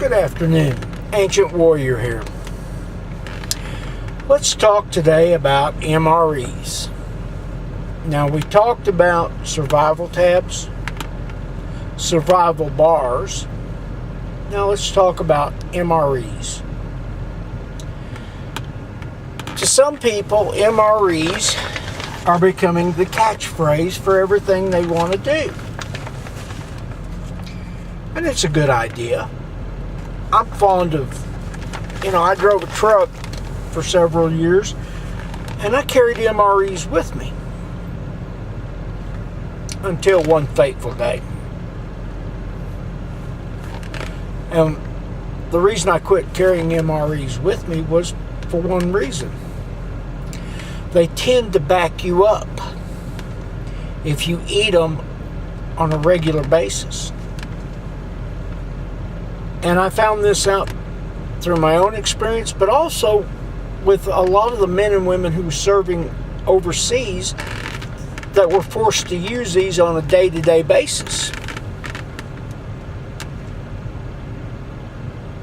Good afternoon, Ancient Warrior here. Let's talk today about MRE'S. Now, we talked about survival tabs, survival bars. Now let's talk about MRE'S. To some people, MRE'S are becoming the catchphrase for everything they want to do. And it's a good idea. I'm fond of, I drove a truck for several years, and I carried MRE'S with me until one fateful day. And the reason I quit carrying MRE'S with me was for one reason. They tend to back you up if you eat them on a regular basis. And I found this out through my own experience, but also with a lot of the men and women who were serving overseas that were forced to use these on a day-to-day basis.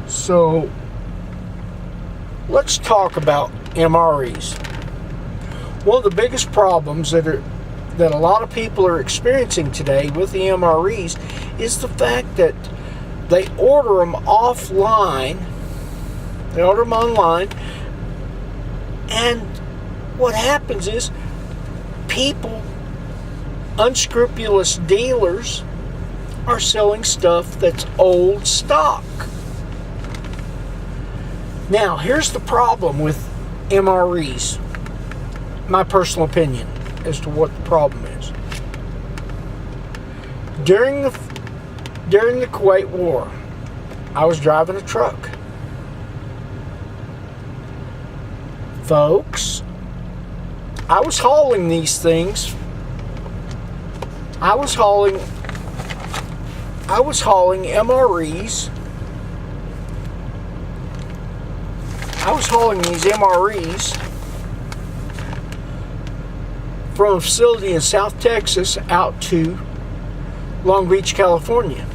So let's talk about MRE'S. One of the biggest problems that a lot of people are experiencing today with the MRE'S is the fact that they order them offline. They order them online. And what happens is people, unscrupulous dealers, are selling stuff that's old stock. Now, here's the problem with MRE'S. My personal opinion as to what the problem is. During the Kuwait War, I was driving a truck. Folks, I was hauling these things. I was hauling MRE'S. I was hauling these MRE'S from a facility in South Texas out to Long Beach, California,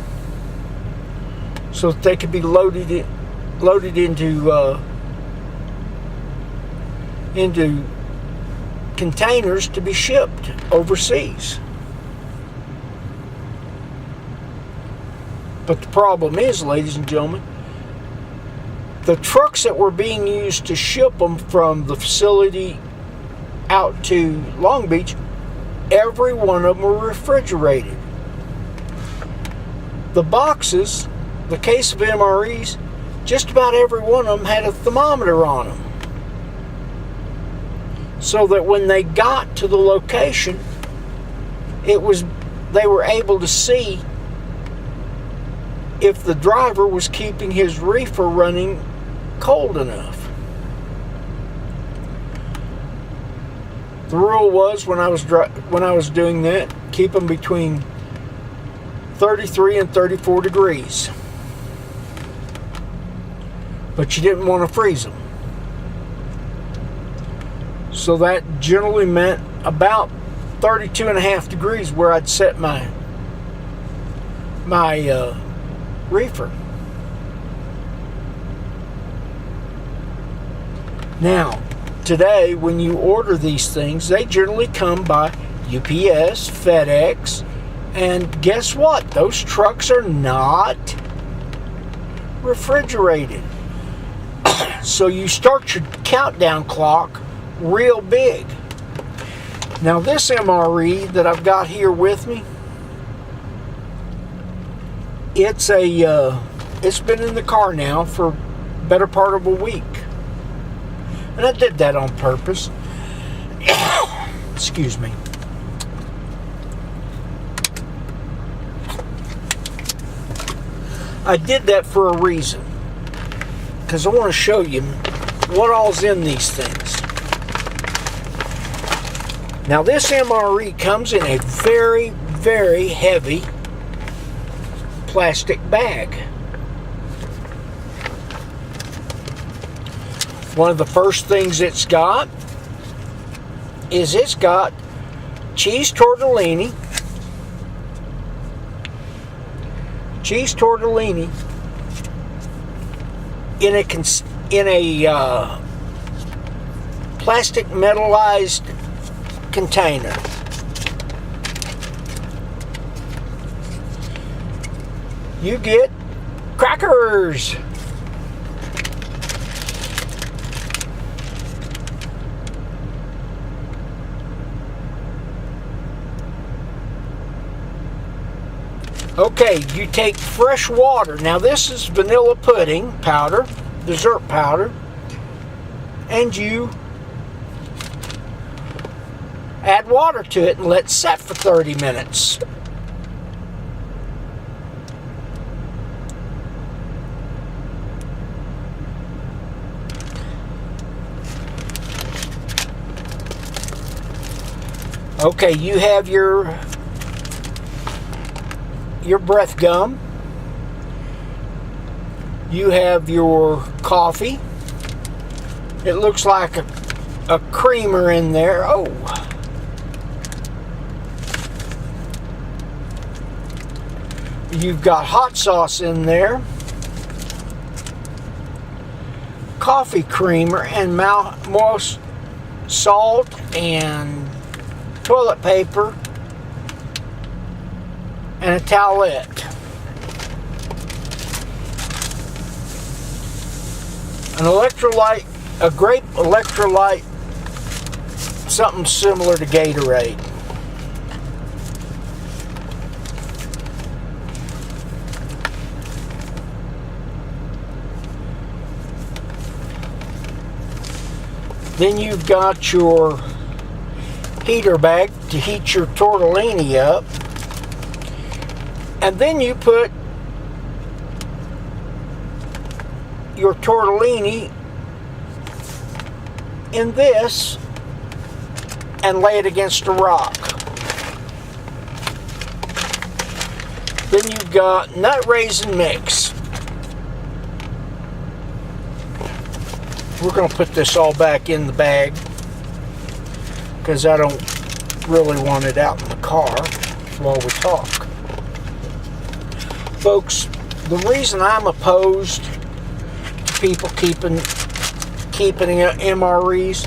so that they could be loaded into containers to be shipped overseas. But the problem is, ladies and gentlemen, the trucks that were being used to ship them from the facility out to Long Beach, every one of them were refrigerated. The boxes, the case of MRE'S, just about every one of them had a thermometer on them. So that when they got to the location, they were able to see if the driver was keeping his reefer running cold enough. The rule was, when I was doing that, keep them between 33 and 34 degrees. But you didn't want to freeze them. So that generally meant about 32 and a half degrees where I'd set my reefer. Now, today, when you order these things, they generally come by UPS, FedEx, and guess what? Those trucks are not refrigerated. So you start your countdown clock real big. Now, this MRE that I've got here with me, it's been in the car now for better part of a week. And I did that on purpose. Excuse me. I did that for a reason. Because I want to show you what all's in these things. Now, this MRE comes in a very, very heavy plastic bag. One of the first things it's got is it's got cheese tortellini, in a plastic metallized container. You get crackers. Okay, you take fresh water. Now this is vanilla pudding powder, dessert powder, and you add water to it and let it set for 30 minutes. Okay, you have your breath gum. You have your coffee. It looks like a creamer in there. Oh. You've got hot sauce in there. Coffee creamer and moist salt and toilet paper and a towelette. An electrolyte, a grape electrolyte, something similar to Gatorade. Then you've got your heater bag to heat your tortellini up. And then you put your tortellini in this and lay it against a rock. Then you've got nut raisin mix. We're going to put this all back in the bag because I don't really want it out in the car while we talk. Folks, the reason I'm opposed to people keeping MRE'S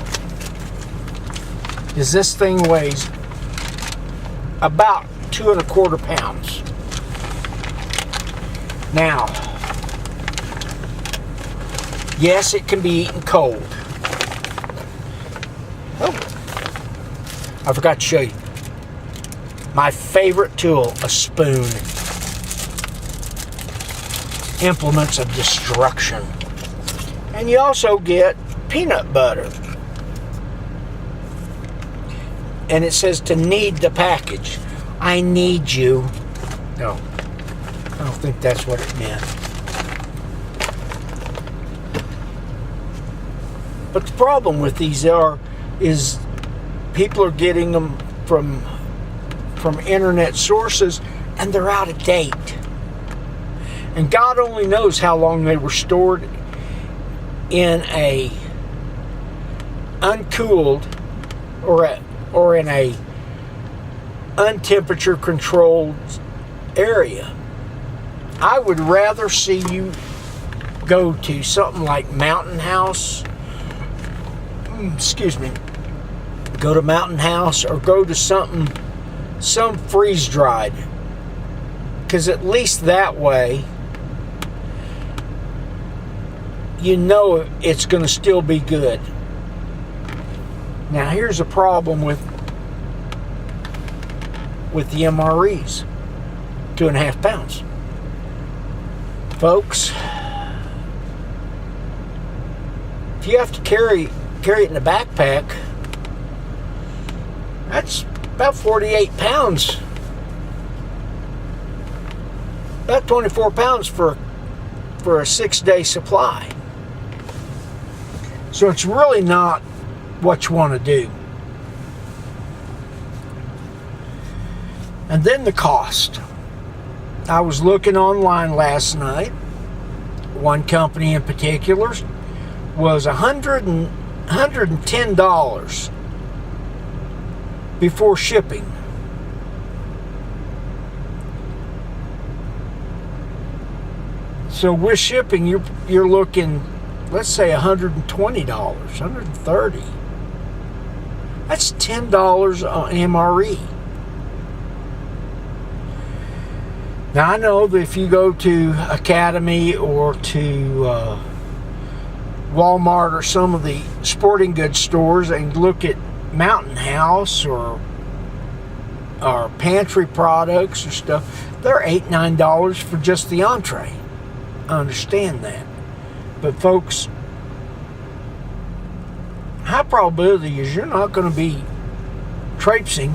is this thing weighs about 2¼ pounds. Now, yes, it can be eaten cold. Oh, I forgot to show you. My favorite tool, a spoon. Implements of destruction. And you also get peanut butter. And it says to knead the package. I need you. No, I don't think that's what it meant. But the problem with these is people are getting them from internet sources and they're out of date. And God only knows how long they were stored in a uncooled or in a untemperature controlled area. I would rather see you go to something like Mountain House. Excuse me. Go to Mountain House or go to some freeze dried. Because at least that way you know it's going to still be good. Now here's a problem with the MRE'S. 2½ pounds. Folks, if you have to carry it in a backpack, that's about 48 pounds. About 24 pounds for a 6-day supply. So it's really not what you want to do. And then the cost. I was looking online last night. One company in particular was $110 before shipping. So with shipping, you're looking, let's say $120, $130. That's $10 on MRE. Now I know that if you go to Academy or to Walmart or some of the sporting goods stores and look at Mountain House or pantry products or stuff, they're $8, $9 for just the entree. I understand that. But folks, high probability is you're not going to be traipsing.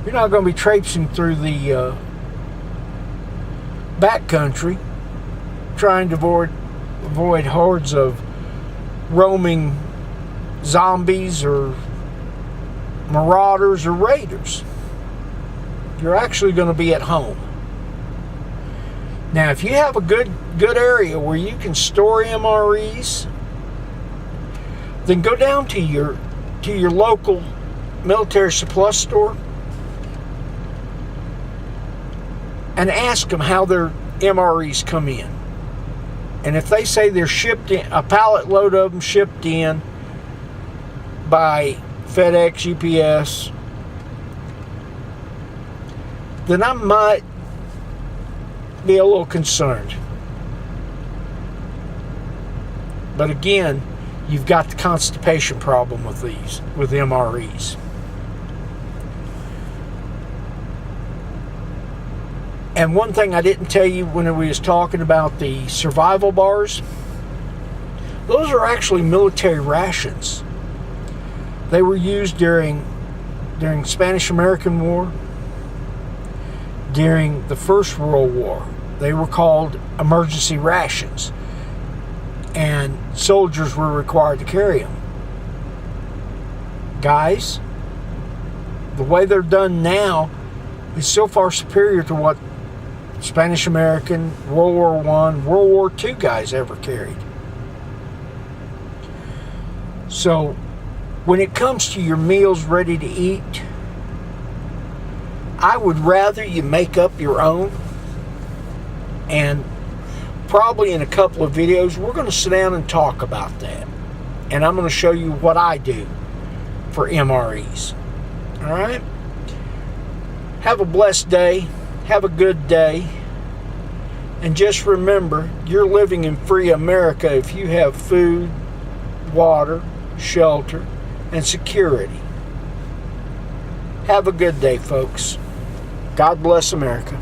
You're not going to be traipsing through the backcountry trying to avoid hordes of roaming zombies or marauders or raiders. You're actually going to be at home. Now, if you have a good area where you can store MREs, then go down to your local military supply store and ask them how their MREs come in. And if they say they're shipped in, a pallet load of them shipped in by FedEx, UPS, then I might be a little concerned. But again, you've got the constipation problem with these, with MREs. And one thing I didn't tell you when we was talking about the survival bars, those are actually military rations. They were used during Spanish-American War, during the First World War. They were called emergency rations, and soldiers were required to carry them. Guys, the way they're done now is so far superior to what Spanish-American, World War I, World War II guys ever carried. So, when it comes to your meals ready to eat, I would rather you make up your own. And probably in a couple of videos, we're going to sit down and talk about that. And I'm going to show you what I do for MREs. All right? Have a blessed day. Have a good day. And just remember, you're living in free America if you have food, water, shelter, and security. Have a good day, folks. God bless America.